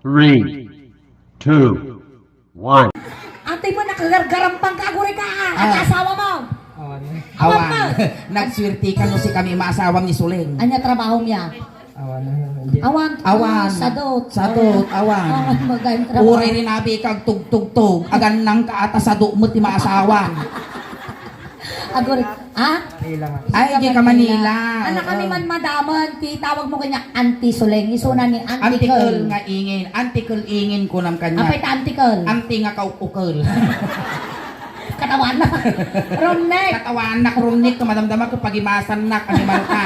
3, 2, 1. Ate mo nakagargarampang kaguri ka. Ang asawa mo. Awan mo. Nagswerte ka no si kami maasawang ni Suling. Anya trabaho niya? Awan. Sadot. Awan. Awan magayon trabaho. Uri rin nabi kag tugtugtog. Agan nang kaata sadot mo ti maasawan. Aguri. Ha? Ay, di ka Manila. Anak kami man madaman. Tawag mo kanya Auntie Suleng. Isuna ni Auntie Antikal Curl. nga ingin. Antikal ingin ko nam kanya. Apay ta Auntie Curl. Anti nga kaukukal. Katawan na. Romnek. Katawan na krumnik. Kamadamdama ko pagimasan na kanimal ka.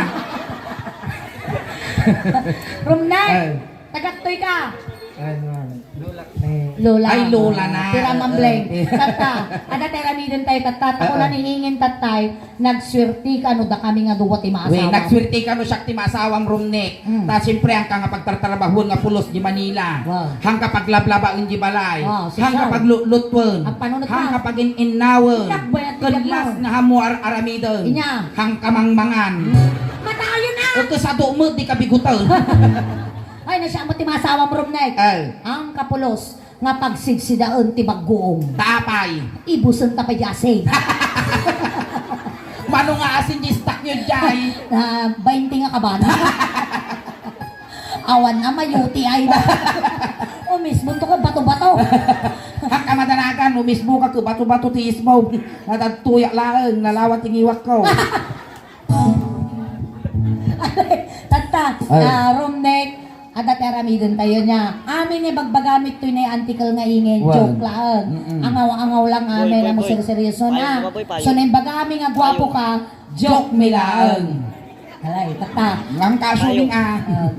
Romnek. Ay. Tagatoy ka. Lola. Ay, Lola na. Tira mambleng. Tata. Ada tera midin tayo tatat. Ako na nihingin tatay. Nagswerte ka no da kami nga duwa ti maasawa. Nagswerte ka no siya ti maasawang rumnik. Ta siyempre ang ka nga pagtartrabahon nga pulos di Manila. Wow. Hang kapag lablabaon di balay. Wow, Hang kapag lutwon. Ang panunod Hang ka. kapag inawon. Nagbayad Kadlas nga hamo aramidon. Inya. Hang kamangmangan. Matayo na. Ito sa dumo di kabigutan. Ay, nasya mo ti maasawa mo Romnek. Ay. Ang kapulos nga pagsigsidaon ti baggoong. Tapay. Ibuson ta pa yasay. Mano nga asin di stock nyo jay. Na 20 nga kabana. Awan na mayuti ay na. O mismo to ka bato-bato. Hang kamadanagan, umismo ka ko bato-bato ti ismo. Natatuyak laeng, nalawat ting iwak ko. Tata, Romnek. Ada teramidon tayo niya. Amin ni bagbagamit to na antikal nga ingin. Wow. Joke lang. Angaw-angaw lang amin. Amo seryoso na. So na yung bagami nga gwapo ka, joke milaan. Alay, tata. Ang kasuling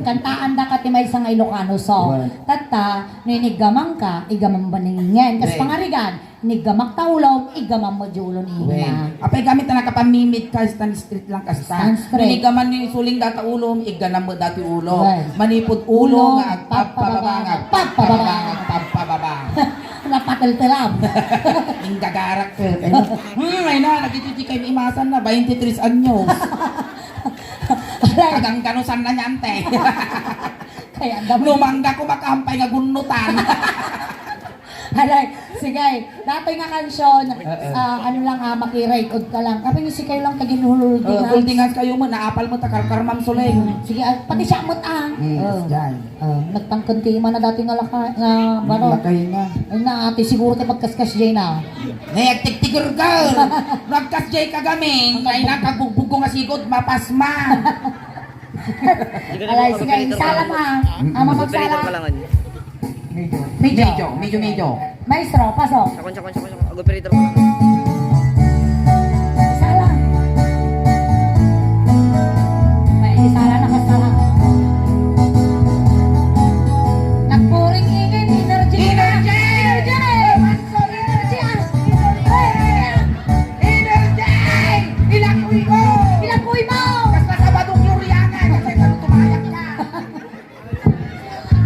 Kantaan da ka ti may isang Ilocano so. Tata, ninigamang ka, igamang baningin. Kas pangarigan, nigamak taulong, igamang mo julon ina. Apay gamit na nakapamimit ka, stand street lang ka Stand straight. Manigaman ni suling data ulong, iganam mo dati ulong. Right. Manipod ulong, Ulong, agpapababang, agpapababang. Napatel-telam. Yung gagarak ka. Ay na, nagtiti kayo imasan na, 23 anyos. Kagang kanusan na nyante. Kaya gamit. Lumangga ko makahampay nga gunutan. Alay, sige. Datoy nga kansyon, ano lang makirate-od ka lang. Kapag si kayo lang taginuhuldingan. Holdingan kayo mo, naapal mo takarkar ma'am Suling. Sige, pati siya mo't Yan. nagtangkanti man na dati nga laka, nga baro. Lakay nga. Ay na, ate siguro tayo pagkaskas dyan na. Nagtiktigur girl. Nagkasjay ka gamin. Ay nakabugbog ko nga sigod, mapasma. Alay, sige, insala ma. Ama magsala. Medyo. Maestro, pasok. Sakon. Operator. Isala. May isala na kasala. Nagpuring ingin, energy! Ilakoy ko! Ilakoy mo! Kas nakabadong kloryangan. Kasi ka tumayak ka.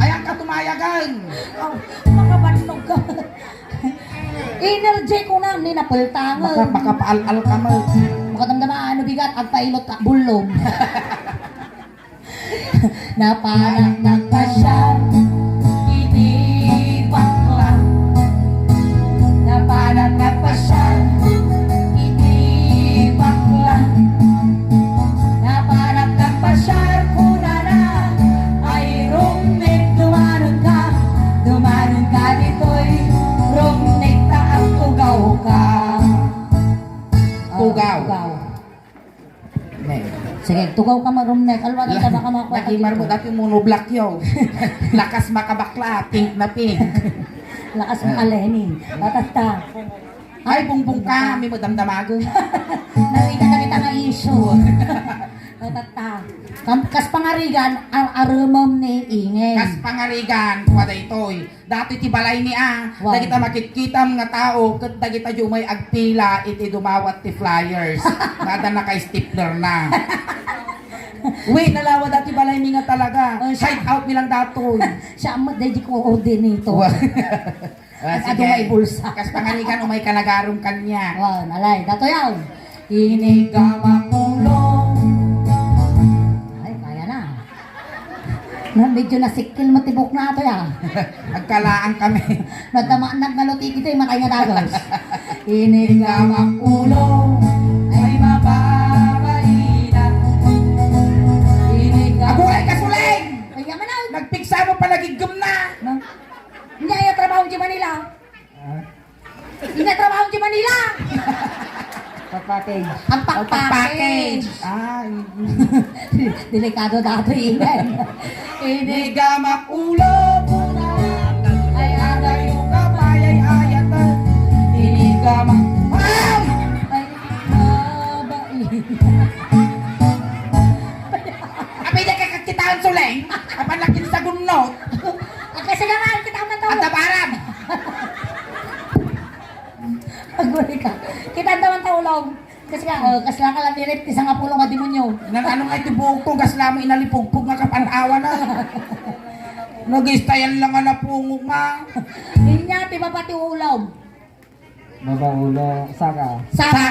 Ayan ka tumayagan. Makabanog ka. Energy ko na, ni napultangan. Makapaal-al ka mo. Makadamdama, ano bigat, agpailot ka, bulong. Na parang nagpasyal, iniwan ko. Na parang nagpasyal, iniwan ko. Na parang nagpasyal, kuna na, ay rumnik, dumanon ka dito'y rumnik na ang tugaw ka. Tugaw. Sige, tugaw ka marumnek. Alwagan ka baka makuha. Nakimar mo dati monoblock yo. Lakas makabakla, pink na pink. Lakas ng alenin. Tatasta. Ay, bungbong ka, may mo damdamago. Narika na kita nga issue. Tatata. Kas pangarigan, ang arumam ni ingay. Kas pangarigan, kuwada itoy. Dati ti balay ni Wow. dagita makikita mga tao, kat dagita jumay agpila, iti dumawat ti flyers. Nada na kay stapler na. Wait, nalawa dati balay ni nga talaga. Hide out nilang datoy. Siya ang di ko ordinito. At may bulsa. Kas pangarigan, umay kalagarom kanya. Wow, nalay. Dato yaw. Inigamang ulong. Ay, kaya na. Na medyo nasikil mo tibok na ato ya. Agkalaan kami. Nagtamaan nagnaluti kita yung matay nga dagos. Inigaw ang ulo ay mababaina. Inigaw. Abuhay ka suling! Ay yaman na. Nagpiksa mo palagigum na! Hindi ay trabaho di Manila. Hindi trabaho di Manila. Package. Ang package. Ay. Delikado dato yan. Inigamak ulo muna. Ay agayo ka payay ayatan. Inigamak. Ay! Ay, mabaina. Apay na kakakitaan suling. Apan lakin sa gunot. Kasi naman, kita ang At natawa. tabaran. Aguri ka. Kita ang naman taulong. Kasi ka, kasla ka lang nirip, isang apulong nga demonyo. Nang ano nga itibuk ko, kasla mo inalipugpug nga kapanawa na. Nag-istayan lang nga na pungo nga. Inya, di ba pati ulaw? Mabaulo, saka. Saka.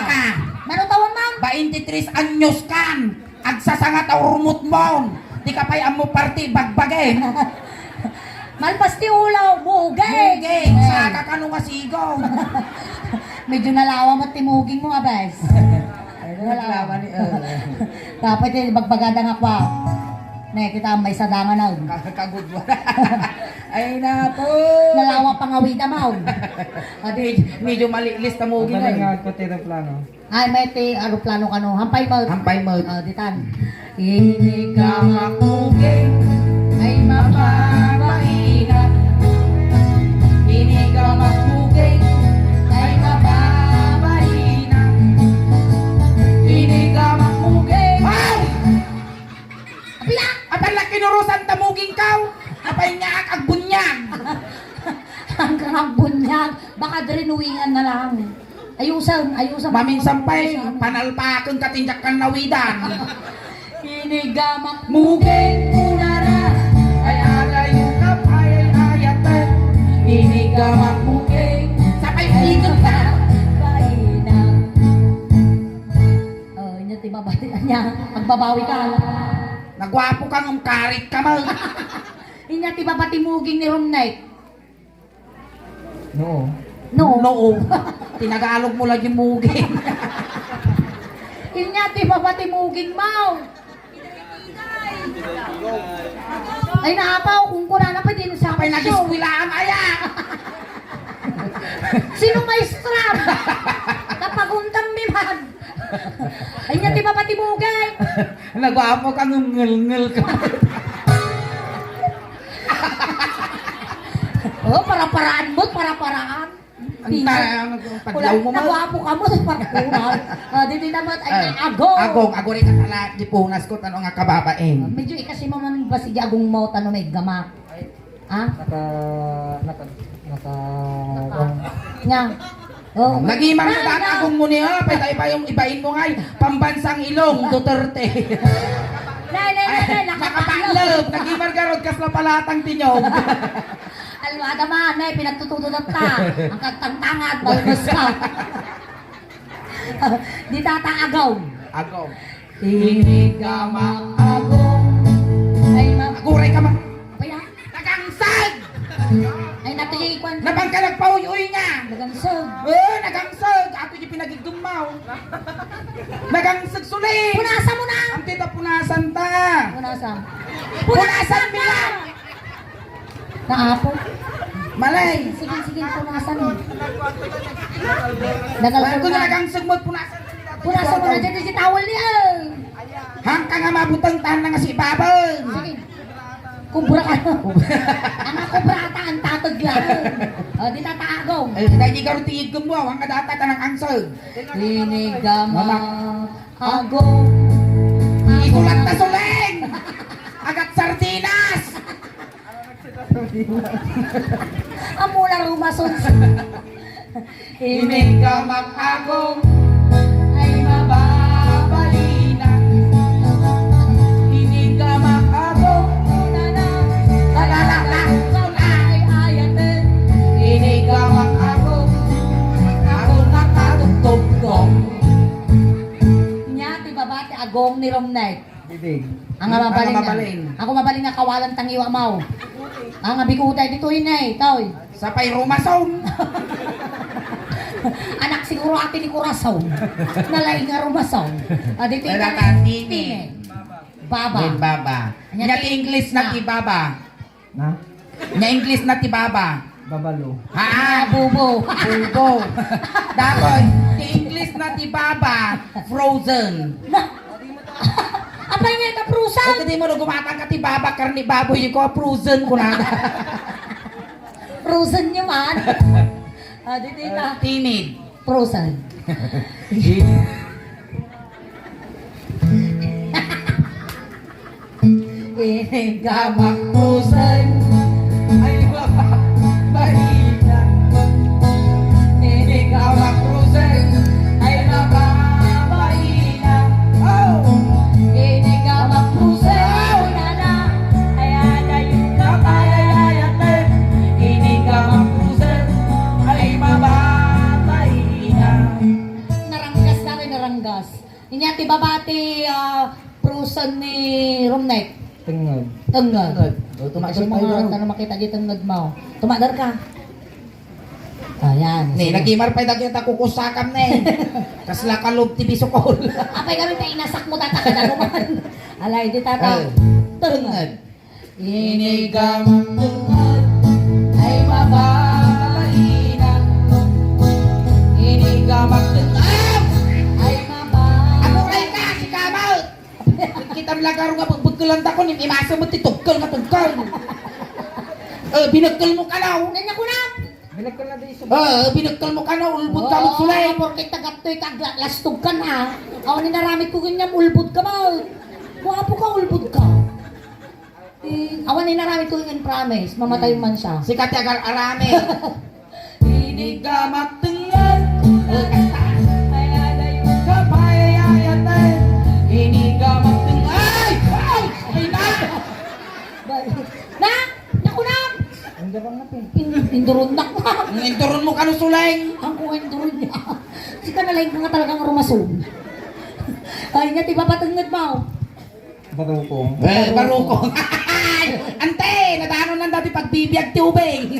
Manutawan man. 23 anyos kan. Agsasangat ang rumot mo. Di ka pa'y amo party bagbagin. Malpas ti ulaw, mugay. Gay, saka ka nung asigaw. Medyo nalawa mo timuging mo, abes. Nalawa ni Tapos ti bagbagada nga pa. Ne, kita may sadangan na. Kagud mo. Ay na po. Nalawa pangawita mo. Adi, medyo malilis na mo Magaling gina. nga ko plano. Ay, may ti aeroplano ka no. Hampay mo. Hampay mo. Ditan. Inigaw Kamakuging ay mapapaina. Inigamakuging ay mapapaina. Inigamakuging. Ay! Apila! Apan lang kinurusan tamuging kaw. Apay niya ang agbunyag. Hanggang ang bunyag. Baka drinuwingan na lang. Ayusan. Mamin sampay, panalpakon katinjak kan nawidan. Inigamak Muging unara ay agayo ka ay ayatan. Inigamak muging sapay ikot ka. Baina. Oh, inyo ti babati niya. Magbabawi ka. Nagwapo kang umkarit ka mo. Inya ti babati muging ni Romnight. No. No. Noo. Tinagalog mo lang yung muging. Inya ti babati muging mau. Ay naapaw kung kuna na pa din sa Sapay nagiswilaan aya. Sino maestra? Kapaguntang miman. Ay niya ti babati mugay. Nagwapo kang ngel-ngel ka. Oh, para-paraan mo, para-paraan. Ang padlaw mo mo. Nagwapo ka mo sa parkural. Dito naman ay agong. Agong rin ka tala, di punas ko, tanong nga kababaeng. Medyo ikasi mo man ba si agong mo, tanong may gamak. Ha? Naka. Nga. Oh, Nag-imang mo daan agong mo niya, pwede pa yung ibain mo ngay, pambansang ilong, Duterte. Nay, nakapalo. Nakapalog, nag-imar garod kas na palatang tinyog. Alwada man, nay, pinagtututunan ta. Ang kagtangtangad, balbos ka. Di tataagaw. Agong. Inigamak agong. Ay, Aguray ka man. Kaya, Nagangsag! ay natigikwan. Nabang ka nagpauy-uy nga. Nagansog. Nagangsag! Ako yung pinagigdumaw. Nagangsag sulit! Punasa mo na! Ang tita punasan ta! Punasa. Punasan mo lang! Naapo. Malay! Sige, punasan mo. Kung Nagalagol na. nagangsag mo, punasan ka nila. Punasa mo na dyan si towel niya. Hangka nga mabutang tahan na nga si Babang. Sige. Kubra ka. Ang kubra ata ang tatag lang. O, di tataagaw. Dahil di ka rin tiyig mo, ang kadata ka ng angsag. Inigamak agong. Igulat na suling! Agat sardinas! Amula rumason. Inigamak agong ay mababalina. Inigamak agong inigamak agong nakatugtog kong. Nya, ti babati agong ni Romnight. Bibig. Ang mabaling Ang mabaling. na. Ako mabaling nga kawalan tangiwa mau. Ang abikutay dito inay, toy. Sa pay rumason. Anak siguro ate ni Corazon. Nalay nga rumason. Dito Lalata, tini. Baba. Din baba. Nya ti English na ti baba. Na? Nya English na ti baba. Babalo. Ha, Bubo. Bulbo. Dapat ti English na ti baba. Frozen. Apay nga ka prusan? At hindi mo na gumatang ka ti baba karni baboy ko frozen ko na. Frozen nyo man. Dito na. Tinid. Frozen. Gamak frozen. Ay baba. Bahina. Ini gamak frozen. Ay baba. Bahina. Oh. Ini gamak prusan. Nana. Ay ada yung kapayayate. Ini gamak frozen. Ay baba. Bahina. Naranggas natin, naranggas. Inyati babati prusan ni Romnek. Tengod. Tengad. O, Kasi mga na makita di tengad mo. Tumadar ka. Ayan. Ni, nagimar pa yung kita kukusakam na eh. Kasla kalub ti bisukol. Apay ka rin na inasak mo tata ka na naman. Alay, di tata. Tengad. Ini gamak tengad. Ay mabalina. Ini gamak tengad. Ay mama. Ako rin ka, si Kamal. Kita melagaro nga pagbukulan ta ko, imasa mo ti tugkol nga tugkol. Binagkol mo ka na. Nanya ko na. Bilag ko na di sa Binagkol mo ka na, ulbud ka mo sulay. Porque tagatoy kaglastog ka na. Aw ni naramit ko ganyan ulbud ka ba? Guwapo ka ulbud ka. Awan ni naramit ko ganyan promise. Mamatay man siya. Si Katyagal Arame. Ini gamak tengad. Ay ada yung Kapayayate. Ini gamak tengad. Ay! Ay na! na! Naku na! Ang gabang natin. Indurun na ka. Inturon mo ka no sulay. Ang kuha indurun niya. Sika na lang ka nga talagang rumasog. Ay nga, tiba patangad mo. Barukong. Barukong. Ante! Nadaanon lang dati pagbibiyag tubig.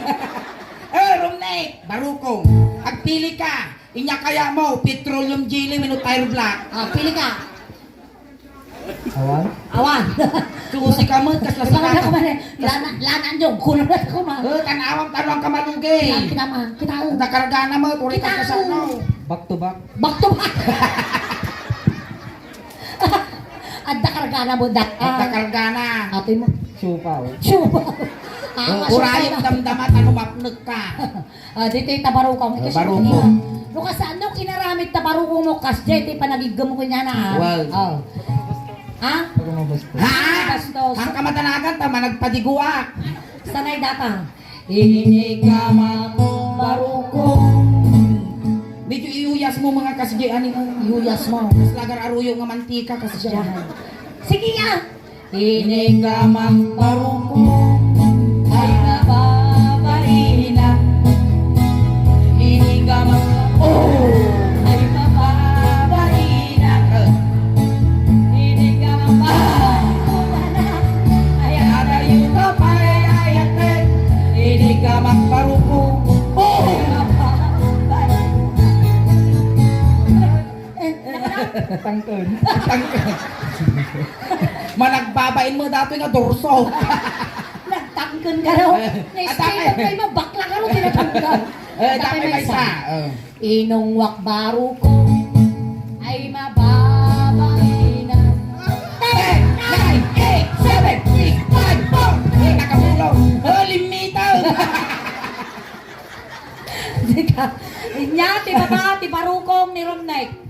Rumnek! Barukong. Agpili ka. Inya kaya mo, petroleum jelly, minutire black. Pili ka. Awan? Awan. Susi ka mo, kasla Diba sa ka ka. Lanan yung kulo na ako ma. Tanawang tanawang ka malunggay. Kita ma. Kita o. Nakargana mo, tuloy ka sa ano. Back to back. Back to back. Adda kargana mo dak. Nakargana. Ate mo. Supaw. Chupa. Urayong damdamat, ano mapnag ka. Dito yung tabarukong. Barukong. Lukas ano kinaramit tabarukong mo kas jeti panagigam mo kanya na. Wow. Ha? Pag umabas ko. Ha? Bastos. Ang kamatanagan, tama nagpadigua. Sanay data. Inigama mo barukong. Medyo iuyas mo mga kasdian ni Yuyas mo. Mas lagar aruyo nga mantika kasdian. Sige nga. Inigamang barukong Ay nababalina. Inigamang Ay mababalina. Inigama barukong. Ay Ada yung kapayayate. Inigamang barukong Tangkon. Managbabain mo dati nga dorso. Nagtangkan ka raw. Na-stay kayo mabakla ka raw tinatangkan. Dami may isa. Inong wakbaro ko ay mababalina. 10, 9, 8, 7, 6, 5, 4. Nakapulong. Limita. Sika. Inyati babati barukong ni Romnek.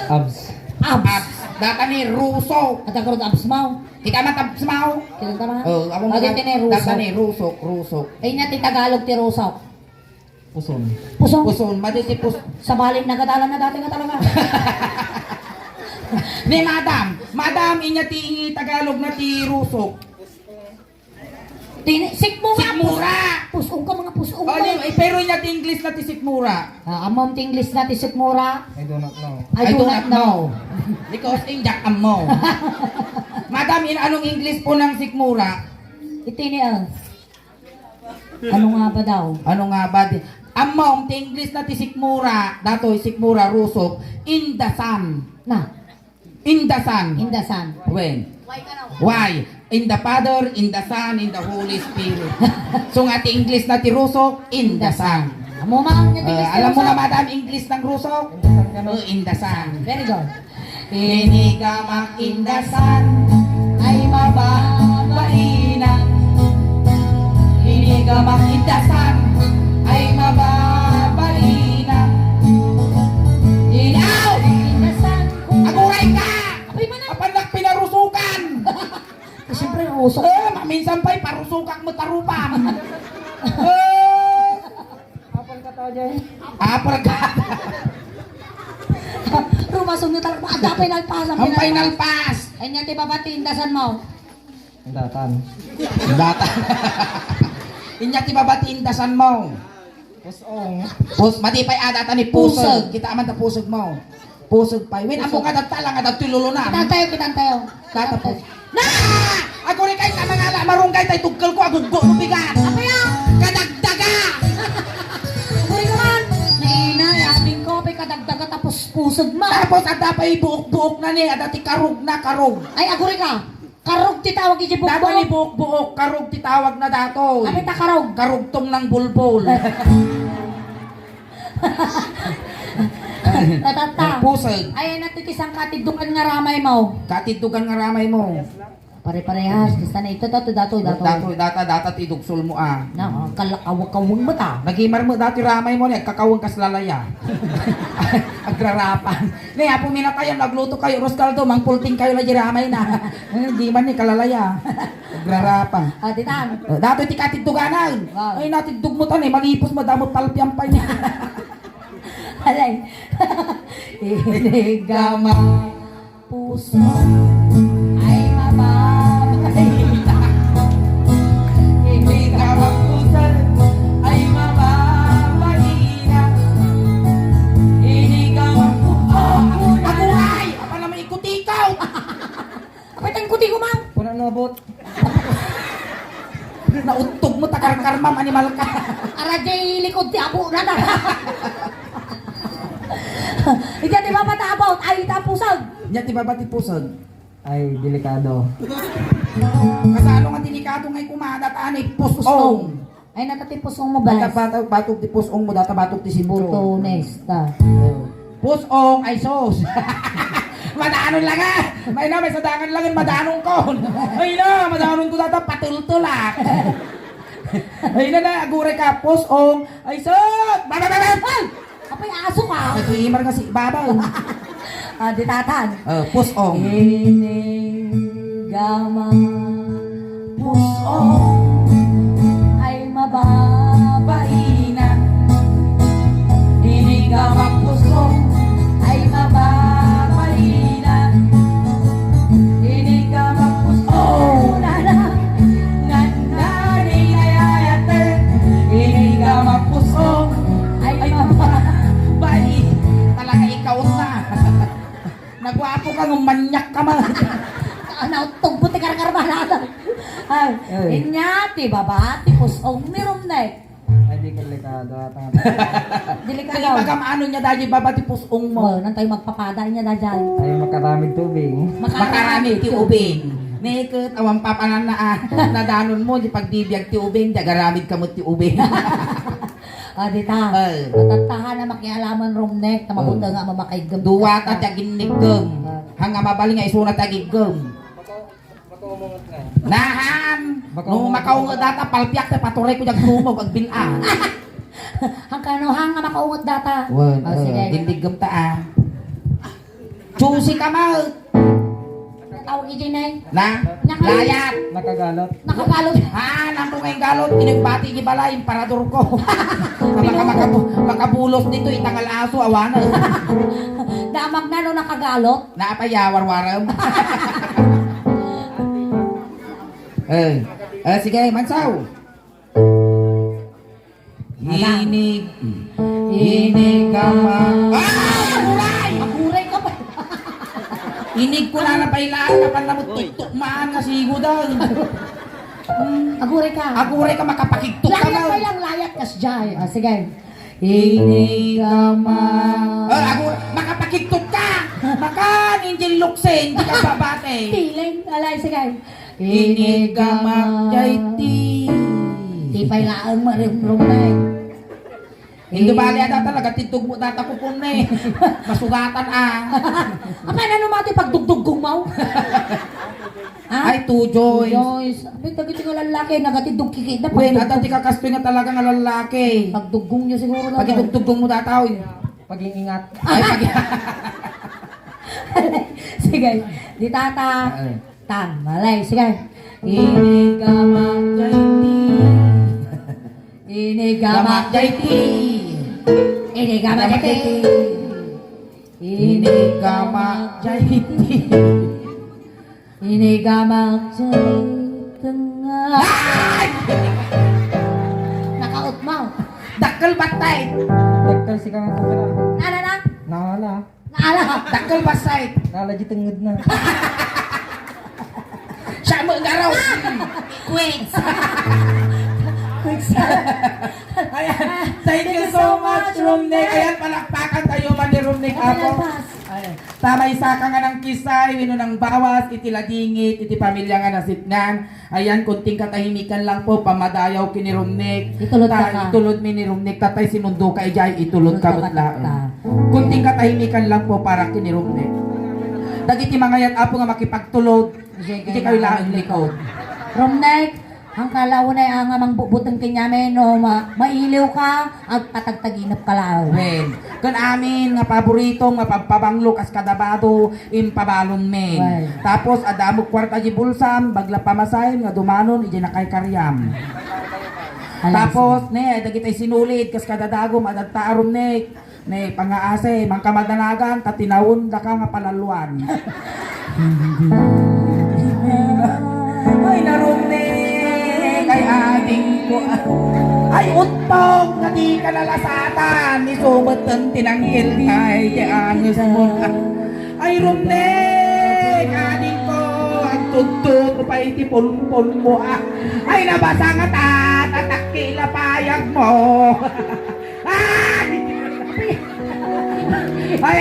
Abs. Abs. Data ni Ruso. At ako rin abs mo. Ika matabs mau. Kailan ka ba? Ako Agad ni Ruso. Data ni Rusok, Rusok. Ay nyati Tagalog ti Rusok. Puson. Pusong. Puson, maditi Sa balim nagadala na dati nga talaga. Ni madam, madam inya ti Tagalog na ti Rusok. Sikmura. Sikmura. Pusong ka mga pusong. Pero inya ti English na ti Sikmura. Amom ti English natin sikmura. I do not know. I do not know. Because injak mo. Madam, anong English po ng sikmura? Itinial. Ano nga ba daw? Ano nga ba? Among ti English na ti sikmura, datoy sikmura rusok, in the sun. Na, In the sun. in the sun. When? Why? In the Father, in the Son, in the Holy Spirit. So nga ti English na ti rusok, in the sun. Amo mang niya tigis Alam mo na madam, English ng rusok? In the sun. Very good. Inigamak in the sun ay mababainan. Inigamak in the sun ay mababainan. Inaw! In the sun. Aguray ka! Apay man na. Apanak pinarusukan! Siyempre, usok. Minsan pa'y parusukak mo tarupam. Apal ka tao dyan. Apal ka! Rumasong nyo talaga. Ada pinalpas. Ang final pass! Ay niya ti babati indasan mo. Ang datan. Data. Inya ti babatiin dasan mo. Pusong. Matipay adata ni pusog. Kita aman ta pusog mo. Pusog pa. Win amo ka datala nga datululunan. Kitan tayo. Tatapos. Na! Ako rin kayo sa mga marunggay tayo tugkal ko agudgo rubigan. Apa yan? Kadagdaga! Uri ka man. Naina, yasmin ko. Apay kadagdaga tapos pusog ma. Tapos ada pa buok-buok na ni. Ada ti karug na karug. Ay, aguri ka. Karog titawag iji Dato ni bukbok. buok-buok. Karug titawag na dato. Apay ta karog. Karugtong ng bulbul. Tatata. Pusog. Ay, natitisang katidukan nga ramay mo. Katitugan nga ramay mo. Pare-parehas. Basta na ito, dato. Data tidugsol mo ah. Na, kalakawag-kawag mo ta. Nagimar mo dati ramay mo niya, kakawang kaslalaya. Agrarapan. Niya, puminatayan, nagluto kayo, Roscaldo, mangpulting kayo na ramay na. Hindi man ni kalalaya. Agrarapan. Titan. Dati ti katituganan. Wow. Ay, natidug mo tan eh, malipos mo, damot palpiang pa niya. Alay. Inigama puso ay mababay. Inigama puso ay mababay na. Inigama puso. Ako ay! Apa naman ikot-ikaw? Apay tayong kuti ko, ma'am. Puno nabot. Nauntog mo, takar-karmam, animal ka. Arajay likod ti abo na na. Hindi di ba mata-about? Ay, tapusag. Nya ti babati pusod. Ay, delikado. Kasano nga delikado ngay kumadataan eh, pusong. Ay, natatipusong mo ba? Batok ti pusong mo, data batok ti siburo. Putones ta. Pusong ay sos. Madanon lang ah. May sadangan lang yung madanong ko. Ay na, madanon ko data patultulak. Ay na, aguray ka, pusong ay sos. Babababab! Apay, aso ka. Nag-iimar nga si babaw. Di tatan. Pusong. Inigama pusong ay mababay na. Inigama pusong ay mababay na. Inigama pusong na nandari ayayate. Inigama pusong ay mababay. Talaga ikaw na. Nagwapo ka ng manyak ka man. Nautog puti karkarbanada. Ay, inyati babati pusong mirom na eh. Ay, di delikado. Delikado. Kaya magamaano niya dahil babati pusong mo. Nang tayo magpapada niya na dyan. Ay, makaraming tubig. Makarami ti ubing. Nekot, awang papanan na nadanon mo, di pagdibiyag ti ubing, dagaramid ka mo ti ubing. Di ta. Ay. Natantahan na makialaman romnek, na mabuta nga mamakaigam. Duwa ta taginigam. Hanga mabali nga isuna tagigam. Makaumungot nga. Nahan! Nung makaunga data, palpiak ta paturay ko yung tumog, ang bilang. Hangkano hanga makaungot data. Sige. Gindigam ta ah. Choosy ka mal. Tawag ijinay. Na? Layat! Nakagalot. Nakakalog. Nang kung galot, pinagbati ni bala, imparador ko. Makabulos dito, itangal aso, awana. Damag na no nakagalot. Naapayawar-waram. Sige, mansaw. Hinig ka ma... Ah! Aguray! Aguray ka pa. Inig ko na napailaan kapag namot tiktok maan nga sigo daw. Agure ka. Aguray ka makapakiktok ka Layat daw. pa lang, layat ka siya. Sige. Hindi ka Makapakiktok ka! Maka, ninjil lukse, hindi ka babate. Piling, alay, sige. Ini gamak jaiti. Di pa ilaang marimrumay. Hindi bali ada talaga, titug mo tatakupon na eh. Masugatan Apa na numati pagdugdug gumaw? Ay, to Joyce. Joyce. Abay, tagit yung lalaki, nagatidug kikita. Wait, ada ti kakastoy nga talaga nga lalaki. Pagdugong niya siguro na. Pagitugtugong mo tataw. Pag-iingat. Ay, Sige, di tata. Ay. Tang, malay, sige. Ini gamak jaiti. Ini gamak jaiti. Ini gamak jaiti. Ini gamak jaiti. Ini gamak jaiti tengah. Nakaut mau. Dakkel batay. Daktal si kang kamera. Na. Nala. Naala. Dakkel basay. Nala di tenged na. Siya mo garaw. Queens. Ayan. Thank you so much, Rumnik. Ayan, palakpakan tayo man ni Rumnik ako. Ayan. Tamay saka nga ng kisay, wino ng bawas, iti ladingit, iti pamilya nga nasitnan. Ayan, kunting katahimikan lang po, pamadayaw kini Rumnik. Itulod ka ka. Itulod mi ni Rumnik, tatay sinundo ka ijay, itulod ka Itulod ka mutla. ta. Kunting katahimikan lang po para kini Rumnik. Dagiti mga yan, apo nga makipagtulod, iti kayo lang likod. Romnek, ang kalaw na ang amang bubutang kinyamin no, mailiw ka at patagtaginap kalaw. Men, kan amin nga paboritong mapagpabanglo kas kadabado impabalon men. Well. Tapos adamo kwarta di bulsam bagla pamasahin nga dumanon ije nakay karyam. Tapos ne dagitay sinulid kas kadadagom adagta arom ne pangaase mangkamadanagan tatinawon da ka nga palaluan. Ay narumnek ay ating ko. Ay utpong nga di ka nalasatan ni sumatan tinanggil kay angis mo. Ay rumnek ating ko ang tuntun pa iti pulpul mo ay nabasa nga tatakila payag mo. Ay,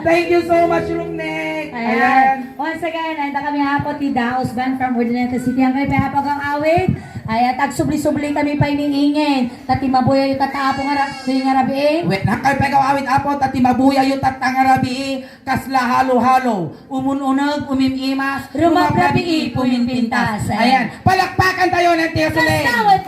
thank you so much rumnek. Ayan. Once again, anda kami hapon ti Daos Band from Ordinary City. Ang kayo hapag ang awit. Ayan, tagsubli-subli kami pa iniingin. Tati mabuya yung tataapo nga rabiin. Wait, nakay pegaw awit apo tati mabuya yung tatangarabi kasla halo-halo. Umununag, umimimas, Rumaprabi, pumimpintas. Ayan, palakpakan tayo ng Tiyo Soleil. Kasawat